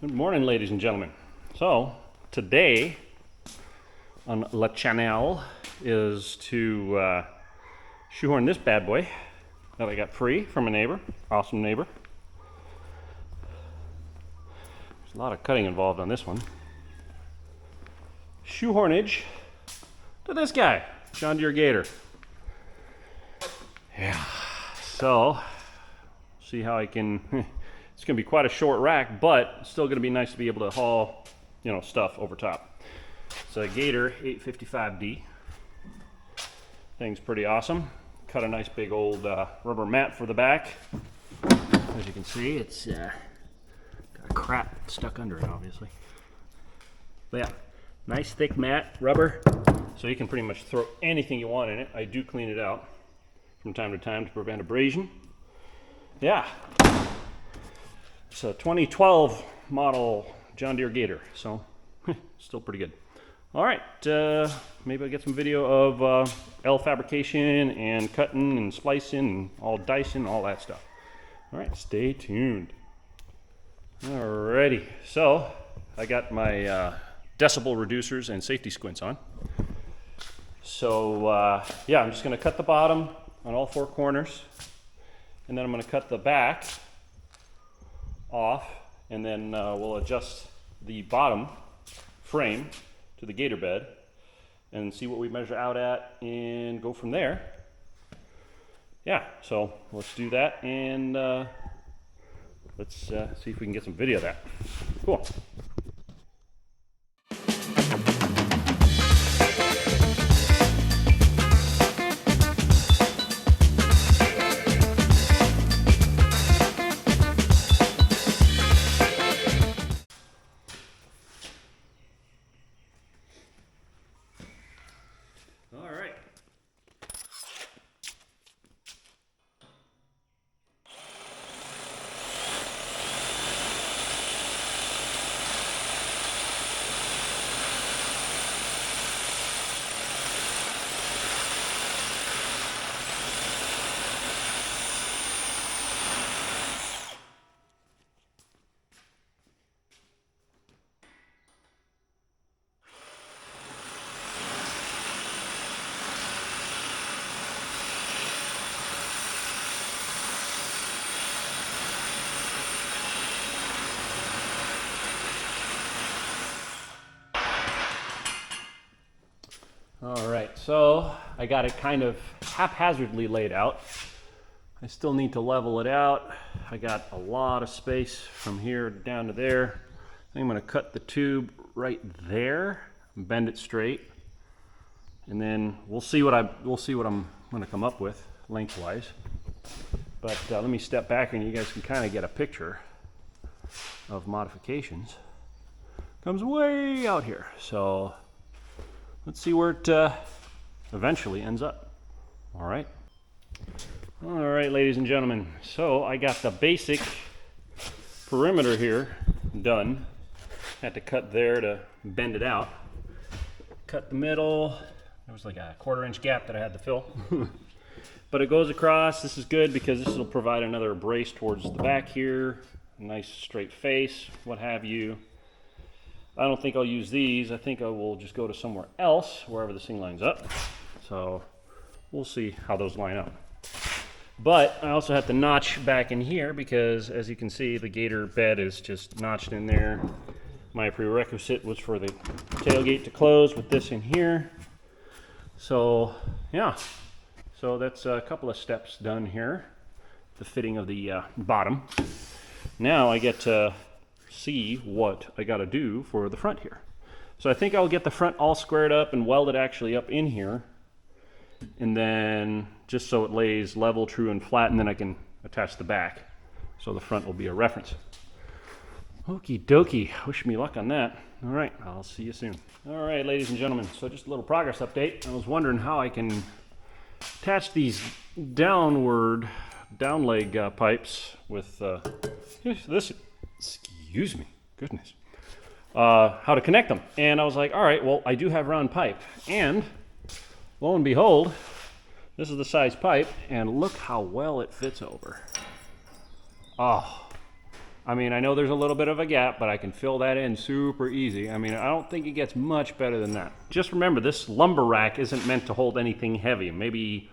Good morning, ladies and gentlemen. So today on La Channel is to shoehorn this bad boy that I got free from a neighbor, awesome neighbor. There's a lot of cutting involved on this one. Shoehornage to this guy, John Deere Gator. Yeah, so see how I can. It's going to be quite a short rack, but it's still going to be nice to be able to haul, stuff over top. It's a Gator 855D. Thing's pretty awesome. Cut a nice big old rubber mat for the back. As you can see, it's got a crap stuck under it, obviously. But yeah, nice thick mat, rubber, so you can pretty much throw anything you want in it. I do clean it out from time to time to prevent abrasion. Yeah. It's a 2012 model John Deere Gator, so still pretty good. All right, maybe I'll get some video of L fabrication and cutting and splicing and all dicing, all that stuff. All right, stay tuned. Alrighty, so I got my decibel reducers and safety squints on. So yeah, I'm just going to cut the bottom on all four corners, and then I'm going to cut the back off, and then we'll adjust the bottom frame to the Gator bed and see what we measure out at and go from there. Yeah, so let's do that, and let's see if we can get some video of that. Cool. All right, so I got it kind of haphazardly laid out. I still need to level it out. I got a lot of space from here down to there. I think I'm going to cut the tube right there, bend it straight, and then we'll see what I'm going to come up with lengthwise. But let me step back and you guys can kind of get a picture of modifications. Comes way out here, so let's see where it eventually ends up. All right, ladies and gentlemen. So I got the basic perimeter here done. Had to cut there to bend it out. Cut the middle. There was like a 1/4 inch gap that I had to fill. But it goes across. This is good because this will provide another brace towards the back here. A nice straight face, what have you. I don't think I'll use these. I think I will just go to somewhere else, wherever this thing lines up. So we'll see how those line up. But I also have to notch back in here because, as you can see, the Gator bed is just notched in there. My prerequisite was for the tailgate to close with this in here. So yeah, so that's a couple of steps done here. The fitting of the bottom. Now I get to see what I got to do for the front here. So I think I'll get the front all squared up and weld it actually up in here, and then just so it lays level, true, and flat, and then I can attach the back so the front will be a reference. Okie dokie, wish me luck on that. All right, I'll see you soon. All right, ladies and gentlemen, so just a little progress update. I was wondering how I can attach these down leg pipes with this. Excuse me, goodness. How to connect them. And I was like, all right, well, I do have round pipe. And lo and behold, this is the size pipe, and look how well it fits over. Oh, I mean, I know there's a little bit of a gap, but I can fill that in super easy. I mean, I don't think it gets much better than that. Just remember, this lumber rack isn't meant to hold anything heavy. Maybe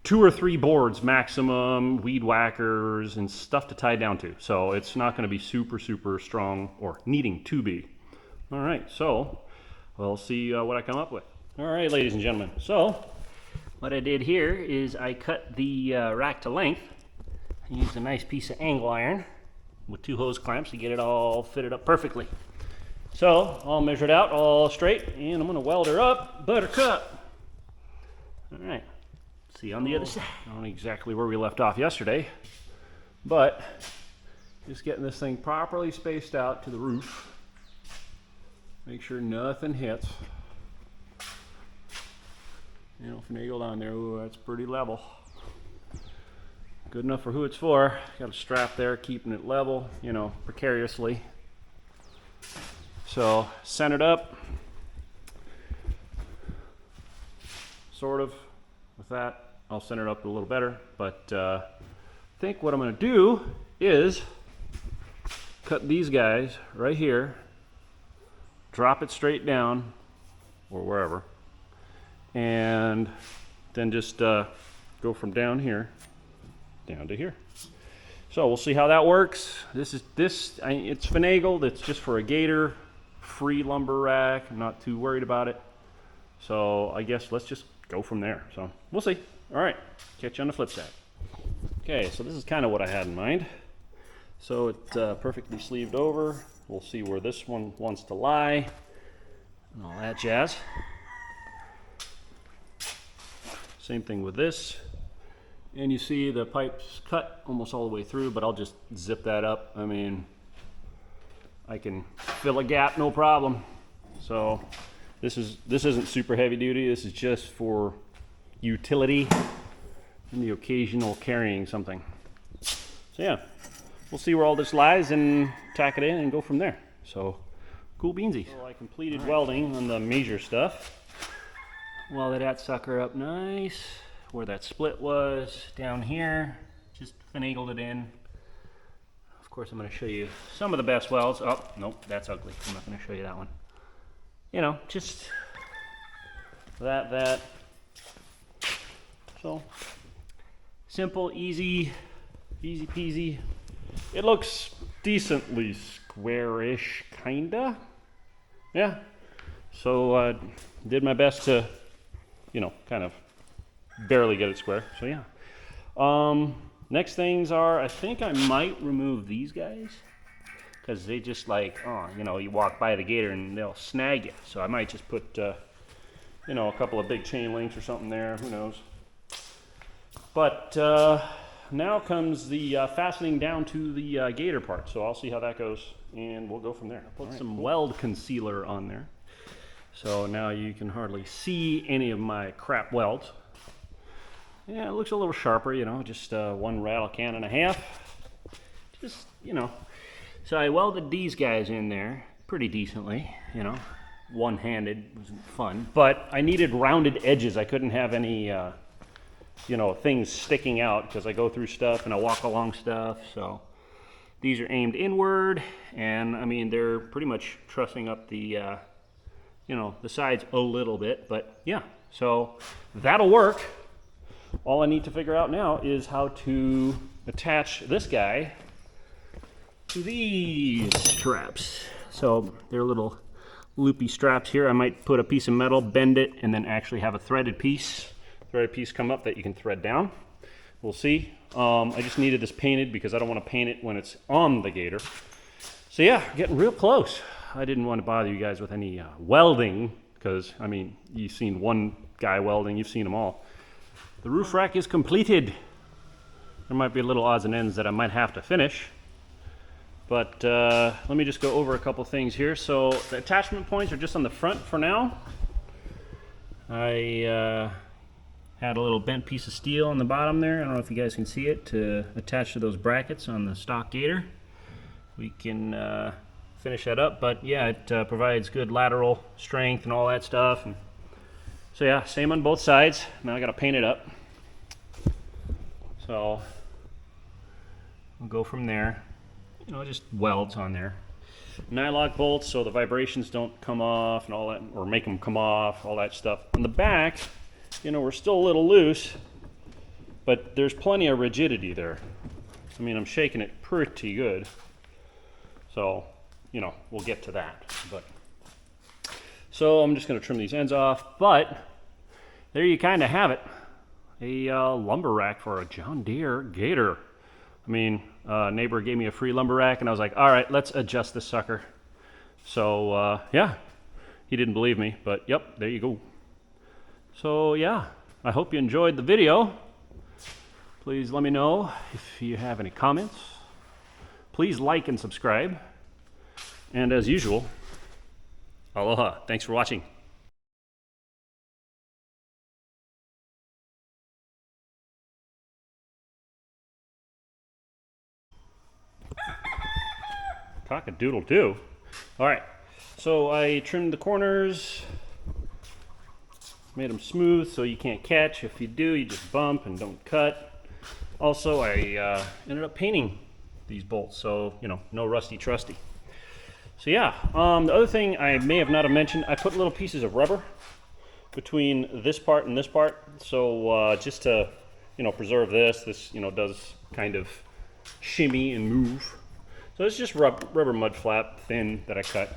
2 or 3 boards maximum, weed whackers, and stuff to tie down to. So it's not going to be super, super strong, or needing to be. All right, so we'll see what I come up with. All right, ladies and gentlemen. So what I did here is I cut the rack to length. I used a nice piece of angle iron with 2 hose clamps to get it all fitted up perfectly. So all measured out, all straight, and I'm going to weld her up, buttercup. All right. See on the other side. I don't know exactly where we left off yesterday, but just getting this thing properly spaced out to the roof. Make sure nothing hits. You know, finagle down there. Ooh, that's pretty level. Good enough for who it's for. Got a strap there keeping it level, you know, precariously. So centered up, sort of. With that, I'll center it up a little better, but I think what I'm going to do is cut these guys right here, drop it straight down, or wherever, and then just go from down here down to here. So we'll see how that works. It's finagled. It's just for a Gator, free lumber rack. I'm not too worried about it. So I guess let's just go from there. So we'll see. All right, catch you on the flip side. Okay, so this is kind of what I had in mind. So it's perfectly sleeved over. We'll see where this one wants to lie and all that jazz. Same thing with this. And you see the pipe's cut almost all the way through, but I'll just zip that up. I mean, I can fill a gap, no problem. So this isn't super heavy duty. This is just for utility and the occasional carrying something. So yeah, we'll see where all this lies and tack it in and go from there. So cool beansy. So I completed welding on the major stuff. Welded that sucker up nice where that split was down here. Just finagled it in. Of course, I'm going to show you some of the best welds. Oh, nope, that's ugly. I'm not going to show you that one. You know, just that. So simple, easy peasy. It looks decently squarish, kinda. Yeah. So did my best to, you know, kind of barely get it square. So yeah. Next things are, I think I might remove these guys because they just like, you know, you walk by the Gator and they'll snag you. So I might just put, you know, a couple of big chain links or something there. Who knows? But now comes the fastening down to the Gator part. So I'll see how that goes and we'll go from there. I'll put some weld concealer on there. So now you can hardly see any of my crap welds. Yeah, it looks a little sharper, you know, just 1 rattle can and a half. Just, you know. So I welded these guys in there pretty decently, you know. One-handed, wasn't fun. But I needed rounded edges. I couldn't have any, you know, things sticking out because I go through stuff and I walk along stuff. So these are aimed inward, and I mean, they're pretty much trussing up the, you know, the sides a little bit. But yeah, so that'll work. All I need to figure out now is how to attach this guy to these straps. So they're little loopy straps here. I might put a piece of metal, bend it, and then actually have a threaded piece come up that you can thread down. We'll see. I just needed this painted because I don't want to paint it when it's on the Gator. So yeah, getting real close. I didn't want to bother you guys with any welding because, I mean, you've seen one guy welding, you've seen them all. The roof rack is completed. There might be a little odds and ends that I might have to finish. But let me just go over a couple things here. So the attachment points are just on the front for now. I had a little bent piece of steel on the bottom there. I don't know if you guys can see it, to attach to those brackets on the stock Gator. We can finish that up, but yeah, it provides good lateral strength and all that stuff. And so yeah, same on both sides. Now I gotta paint it up. So we'll go from there. you know, just welds on there. Nylock bolts so the vibrations don't come off and all that, or make them come off, all that stuff. On the back, you know, we're still a little loose, but there's plenty of rigidity there. I mean, I'm shaking it pretty good. So, you know, we'll get to that. But so I'm just going to trim these ends off, but there you kind of have it. A lumber rack for a John Deere Gator. I mean, neighbor gave me a free lumber rack, and I was like, all right, let's adjust this sucker. So, yeah, he didn't believe me, but yep, there you go. So, yeah, I hope you enjoyed the video. Please let me know if you have any comments. Please like and subscribe. And as usual, aloha. Thanks for watching. Cock-a-doodle-doo. All right, so I trimmed the corners, made them smooth so you can't catch. If you do, you just bump and don't cut. Also, I ended up painting these bolts, so, you know, no rusty trusty. So yeah, the other thing I may have not have mentioned, I put little pieces of rubber between this part and this part, so just to, you know, preserve this, you know, does kind of shimmy and move. So it's just rubber mud flap, thin, that I cut.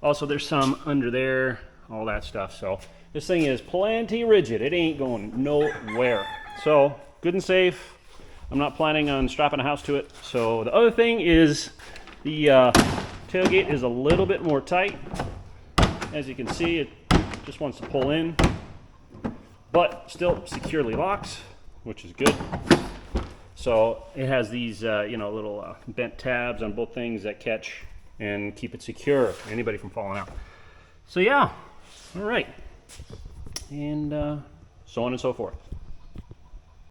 Also, there's some under there, all that stuff. So this thing is plenty rigid. It ain't going nowhere. So good and safe. I'm not planning on strapping a house to it. So the other thing is the tailgate is a little bit more tight. As you can see, it just wants to pull in, but still securely locks, which is good. So it has these, you know, little bent tabs on both things that catch and keep it secure, anybody from falling out. So yeah, all right, and so on and so forth.